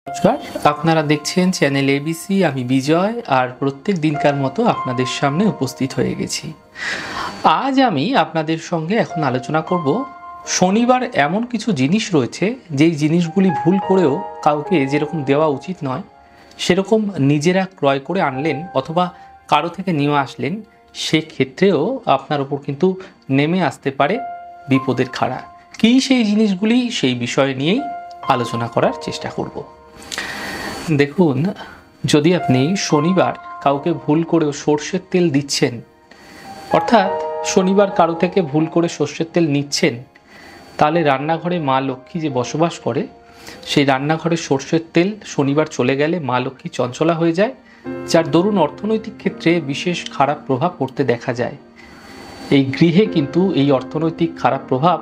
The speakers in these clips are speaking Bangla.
নমস্কার, আপনারা দেখছেন চ্যানেল এবিসি। আমি বিজয়, আর প্রত্যেক দিনকার মতো আপনাদের সামনে উপস্থিত হয়ে গেছি। আজ আমি আপনাদের সঙ্গে এখন আলোচনা করব শনিবার এমন কিছু জিনিস রয়েছে যেই জিনিসগুলি ভুল করেও কাউকে যেরকম দেওয়া উচিত নয় সেরকম নিজেরা ক্রয় করে আনলেন অথবা কারো থেকে নিয়ে আসলেন, সেক্ষেত্রেও আপনার ওপর কিন্তু নেমে আসতে পারে বিপদের খাড়া। কী সেই জিনিসগুলি, সেই বিষয় নিয়েই আলোচনা করার চেষ্টা করব। দেখুন, যদি আপনি শনিবার কাউকে ভুল করেও সর্ষের তেল দিচ্ছেন, অর্থাৎ শনিবার কারো থেকে ভুল করে সর্ষের তেল নিচ্ছেন, তাহলে রান্নাঘরে মা লক্ষ্মী যে বসবাস করে সেই রান্নাঘরে সর্ষের তেল শনিবার চলে গেলে মা লক্ষ্মী চঞ্চলা হয়ে যায়, যার দরুন অর্থনৈতিক ক্ষেত্রে বিশেষ খারাপ প্রভাব পড়তে দেখা যায়। এই গৃহে কিন্তু এই অর্থনৈতিক খারাপ প্রভাব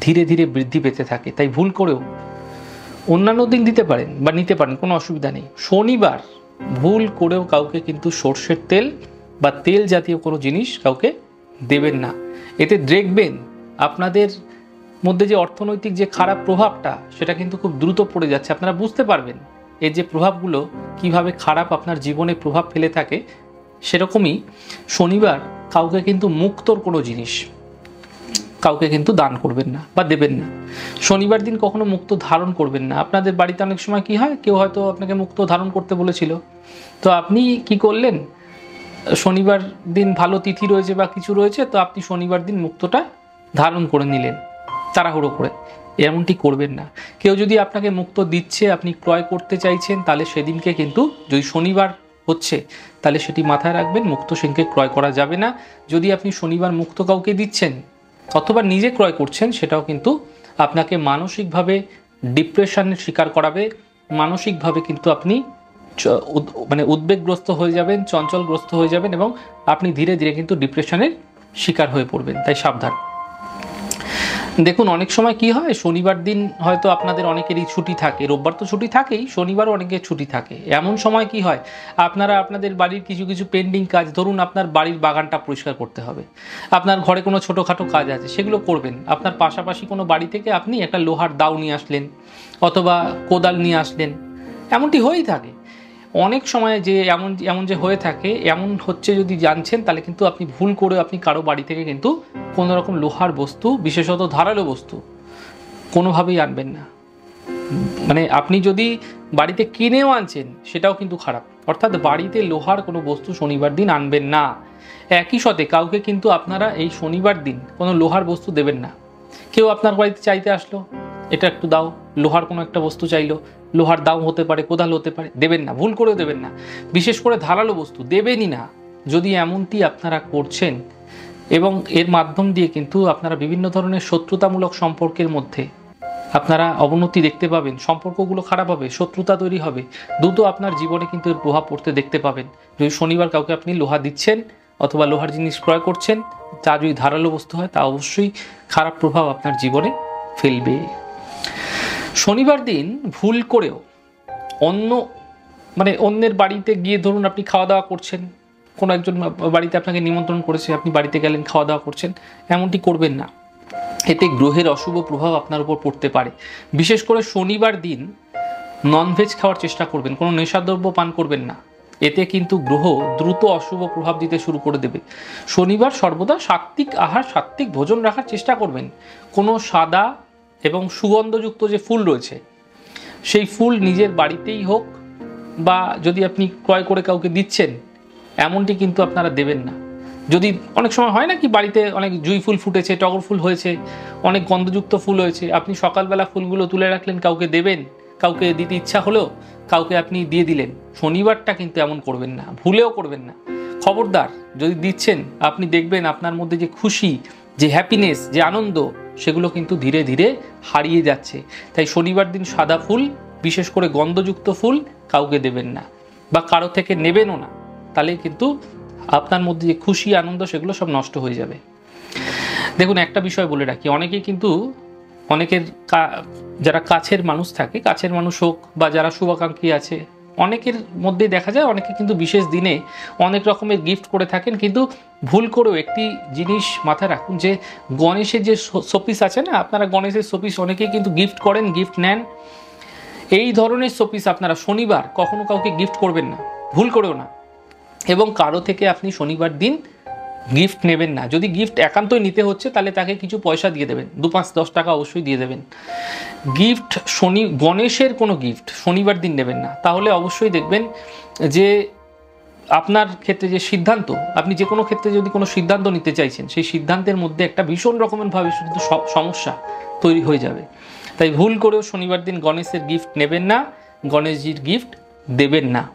ধীরে ধীরে বৃদ্ধি পেতে থাকে। তাই ভুল করেও অন্যান্য দিন দিতে পারেন বা নিতে পারেন, কোনো অসুবিধা নেই। শনিবার ভুল করেও কাউকে কিন্তু সর্ষের তেল বা তেল জাতীয় কোনো জিনিস কাউকে দেবেন না। এতে দেখবেন আপনাদের মধ্যে যে অর্থনৈতিক যে খারাপ প্রভাবটা সেটা কিন্তু খুব দ্রুত পড়ে যাচ্ছে। আপনারা বুঝতে পারবেন এর যে প্রভাবগুলো কিভাবে খারাপ আপনার জীবনে প্রভাব ফেলে থাকে। সেরকমই শনিবার কাউকে কিন্তু মুক্তোর কোনো জিনিস কাউকে কিন্তু দান করবেন না বা দেবেন না। শনিবার দিন কখনো মুক্তো ধারণ করবেন না। আপনাদের বাড়িতে অনেক সময় কি হয়, কেউ হয়তো আপনাকে মুক্তো ধারণ করতে বলেছিল, তো আপনি কি করলেন, শনিবার দিন ভালো তিথি রয়েছে বা কিছু রয়েছে, তো আপনি শনিবার দিন মুক্তোটা ধারণ করে নিলেন তাড়াহুড়ো করে। এমনটি করবেন না। কেউ যদি আপনাকে মুক্তো দিচ্ছে, আপনি ক্রয় করতে চাইছেন, তাহলে সেদিনকে কিন্তু যদি শনিবার হচ্ছে তাহলে সেটি মাথায় রাখবেন, মুক্তো সেদিনকে ক্রয় করা যাবে না। যদি আপনি শনিবার মুক্তো কাউকে দিচ্ছেন অথবা নিজে ক্রয় করছেন, সেটাও কিন্তু আপনাকে মানসিকভাবে ডিপ্রেশনের শিকার করাবে। মানসিকভাবে কিন্তু আপনি উদ্বেগগ্রস্ত হয়ে যাবেন, চঞ্চলগ্রস্ত হয়ে যাবেন এবং আপনি ধীরে ধীরে কিন্তু ডিপ্রেশনের শিকার হয়ে পড়বেন। তাই সাবধান। দেখুন, অনেক সময় কি হয়, শনিবার দিন হয়তো আপনাদের অনেকেরই ছুটি থাকে, রোববার তো ছুটি থাকেই, শনিবারও অনেকের ছুটি থাকে। এমন সময় কি হয়, আপনারা আপনাদের বাড়ির কিছু কিছু পেন্ডিং কাজ, ধরুন আপনার বাড়ির বাগানটা পরিষ্কার করতে হবে, আপনার ঘরে কোনো ছোটোখাটো কাজ আছে, সেগুলো করবেন। আপনার পাশাপাশি কোনো বাড়ি থেকে আপনি একটা লোহার দাও নিয়ে আসলেন অথবা কোদাল নিয়ে আসলেন, এমনটি হয়েই থাকে অনেক সময়। যে এমন যে হয়ে থাকে, এমন হচ্ছে যদি জানছেন, তাহলে কিন্তু আপনি ভুল করে আপনি কারো বাড়ি থেকে কিন্তু কোনো রকম লোহার বস্তু, বিশেষত ধারালো বস্তু কোনোভাবেই আনবেন না। আপনি যদি বাড়িতে কিনেও আনছেন সেটাও কিন্তু খারাপ। অর্থাৎ বাড়িতে লোহার কোনো বস্তু শনিবার দিন আনবেন না। একই সাথে কাউকে কিন্তু আপনারা এই শনিবার দিন কোনো লোহার বস্তু দেবেন না। কেউ আপনার বাড়িতে চাইতে আসলো, এটা একটু দাও, লোহার কোনো একটা বস্তু চাইলো, লোহার দাও হতে পারে, কোদাল হতে পারে, দেবেন না, ভুল করেও দেবেন না। বিশেষ করে ধারালো বস্তু দেবেনই না। যদি এমনটি আপনারা করছেন, এবং এর মাধ্যম দিয়ে কিন্তু আপনারা বিভিন্ন ধরনের শত্রুতামূলক সম্পর্কের মধ্যে আপনারা অবনতি দেখতে পাবেন, সম্পর্কগুলো খারাপ হবে, শত্রুতা তৈরি হবে, দ্রুত আপনার জীবনে কিন্তু এর প্রভাব পড়তে দেখতে পাবেন। যদি শনিবার কাউকে আপনি লোহা দিচ্ছেন অথবা লোহার জিনিস ক্রয় করছেন, তা যদি ধারালো বস্তু হয়, তা অবশ্যই খারাপ প্রভাব আপনার জীবনে ফেলবে। শনিবার দিন ভুল করেও অন্যের বাড়িতে গিয়ে, ধরুন আপনি খাওয়া দাওয়া করছেন, কোনো একজন বাড়িতে আপনাকে নিমন্ত্রণ করেছে, আপনি বাড়িতে গেলেন, খাওয়া দাওয়া করছেন, এমনটি করবেন না। এতে গ্রহের অশুভ প্রভাব আপনার উপর পড়তে পারে। বিশেষ করে শনিবার দিন ননভেজ খাওয়ার চেষ্টা করবেন, কোনো নেশাদ্রব্য পান করবেন না। এতে কিন্তু গ্রহ দ্রুত অশুভ প্রভাব দিতে শুরু করে দেবে। শনিবার সর্বদা সাত্ত্বিক আহার, সাত্ত্বিক ভোজন রাখার চেষ্টা করবেন। কোনো সাদা এবং সুগন্ধযুক্ত যে ফুল রয়েছে, সেই ফুল নিজের বাড়িতেই হোক বা যদি আপনি ক্রয় করে কাউকে দিচ্ছেন, এমনটি কিন্তু আপনারা দেবেন না। যদি অনেক সময় হয় না কি, বাড়িতে অনেক জুঁই ফুল ফুটেছে, টগর ফুল হয়েছে, অনেক গন্ধযুক্ত ফুল হয়েছে, আপনি সকালবেলা ফুলগুলো তুলে রাখলেন, কাউকে দেবেন, কাউকে দিতে ইচ্ছা হলো, কাউকে আপনি দিয়ে দিলেন। শনিবারটা কিন্তু এমন করবেন না, ভুলেও করবেন না। খবরদার, যদি দিচ্ছেন আপনি দেখবেন আপনার মধ্যে যে খুশি, যে হ্যাপিনেস, যে আনন্দ, সেগুলো কিন্তু ধীরে ধীরে হারিয়ে যাচ্ছে। তাই শনিবার দিন সাদা ফুল, বিশেষ করে গন্ধযুক্ত ফুল কাউকে দেবেন না বা কারো থেকে নেবেনও না। তাহলে কিন্তু আপনার মধ্যে যে খুশি, আনন্দ, সেগুলো সব নষ্ট হয়ে যাবে। দেখুন, একটা বিষয় বলে রাখি, অনেকেই কিন্তু অনেকের যারা কাছের মানুষ থাকে, কাছের মানুষ হোক বা যারা শুভাকাঙ্ক্ষী আছে, অনেকের মধ্যেই দেখা যায় অনেকে কিন্তু বিশেষ দিনে অনেক রকমের গিফট করে থাকেন। কিন্তু ভুল করেও একটি জিনিস মাথায় রাখুন, যে গণেশের যে শোপিস আছে না, আপনারা গণেশের শোপিস অনেকেই কিন্তু গিফট করেন, গিফট নেন, এই ধরনের শোপিস আপনারা শনিবার কখনো কাউকে গিফট করবেন না, ভুল করেও না। এবং কারো থেকে আপনি শনিবার দিন গিফট নেবেন না। যদি গিফট একান্তই নিতে হচ্ছে তাহলে তাকে কিছু পয়সা দিয়ে দেবেন, 2, 5, 10 টাকা অবশ্যই দিয়ে দেবেন। গিফট গণেশের কোনো গিফট শনিবার দিন নেবেন না। তাহলে অবশ্যই দেখবেন যে আপনার ক্ষেত্রে যে সিদ্ধান্ত, আপনি যে কোনো ক্ষেত্রে যদি কোনো সিদ্ধান্ত নিতে চাইছেন, সেই সিদ্ধান্তের মধ্যে একটা ভীষণ রকমেরভাবে শুধু সমস্যা তৈরি হয়ে যাবে। তাই ভুল করেও শনিবার দিন গণেশের গিফট নেবেন না, গণেশজির গিফট দেবেন না।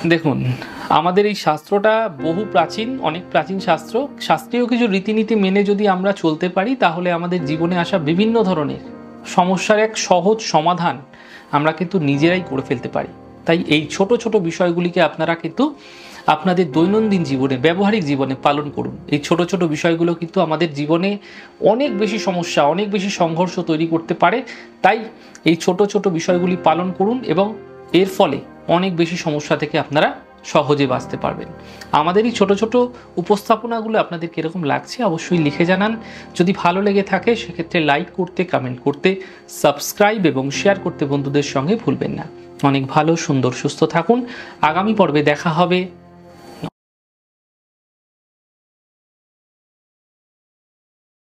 দেখুন, আমাদের এই শাস্ত্রটা বহু প্রাচীন, অনেক প্রাচীন শাস্ত্র। শাস্ত্রীয় কিছু রীতিনীতি মেনে যদি আমরা চলতে পারি, তাহলে আমাদের জীবনে আসা বিভিন্ন ধরনের সমস্যার এক সহজ সমাধান আমরা কিন্তু নিজেরাই করে ফেলতে পারি। তাই এই ছোট ছোট বিষয়গুলিকে আপনারা কিন্তু আপনাদের দৈনন্দিন জীবনে, ব্যবহারিক জীবনে পালন করুন। এই ছোট ছোট বিষয়গুলো কিন্তু আমাদের জীবনে অনেক বেশি সমস্যা, অনেক বেশি সংঘর্ষ তৈরি করতে পারে। তাই এই ছোট ছোট বিষয়গুলি পালন করুন এবং এর ফলে অনেক বেশি সমস্যা থেকে আপনারা সহজে বাঁচতে পারবেন। আমাদের এই ছোট ছোট উপস্থাপনাগুলো আপনাদের কীরকম লাগছে অবশ্যই লিখে জানান। যদি ভালো লেগে থাকে সেক্ষেত্রে লাইক করতে, কমেন্ট করতে, সাবস্ক্রাইব এবং শেয়ার করতে বন্ধুদের সঙ্গে ভুলবেন না। অনেক ভালো, সুন্দর, সুস্থ থাকুন। আগামী পর্বে দেখা হবে।